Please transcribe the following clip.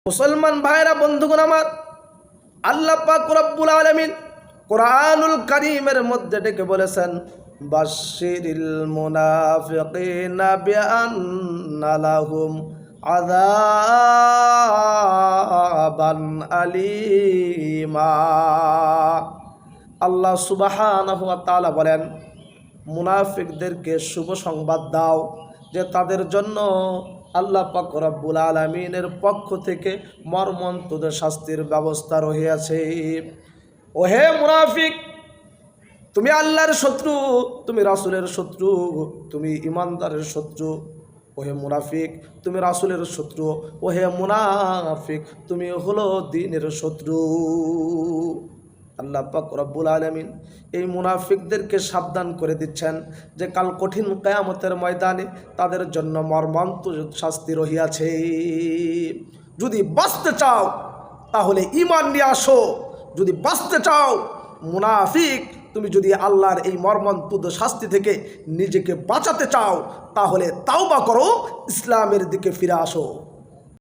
মুসলমান ভাইরা, বন্ধুগণ আমার, আল্লাহ পাক রব্বুল আলামিন কোরআনুল কারীমের মধ্যে ডেকে বলেছেন, বাশশিরিল মুনাফিকিনা বিআন্না লাহুম আযাবান আলীমা। আল্লাহ সুবহানাহু ওয়া তাআলা বলেন, মুনাফিকদেরকে শুভ সংবাদ দাও যে তাদের জন্য আল্লাহ পাক রব্বুল আলামিনের পক্ষ থেকে মর্মন্তুদ শাস্তির ব্যবস্থা রহিয়াছে। ওহে মুনাফিক, তুমি আল্লাহর শত্রু, তুমি রাসূলের শত্রু, তুমি ইমানদারের শত্রু। ওহে মুনাফিক, তুমি রাসূলের শত্রু। ওহে মুনাফিক, তুমি হলো দ্বীনের শত্রু। আল্লাহ পাক রব্বুল আলামিন এই মুনাফিকদেরকে সাবধান করে দিচ্ছেন যে কাল কঠিন কিয়ামতের ময়দানে তাদের জন্য মর্মান্তুদ শাস্তি রহিয়াছে। যদি বাঁচতে চাও তাহলে ঈমান নিয়ে আসো। যদি বাঁচতে চাও মুনাফিক, তুমি যদি আল্লাহর এই মর্মান্তুদ শাস্তি থেকে নিজেকে বাঁচাতে চাও তাহলে তাওবা করো, ইসলামের দিকে ফিরে আসো।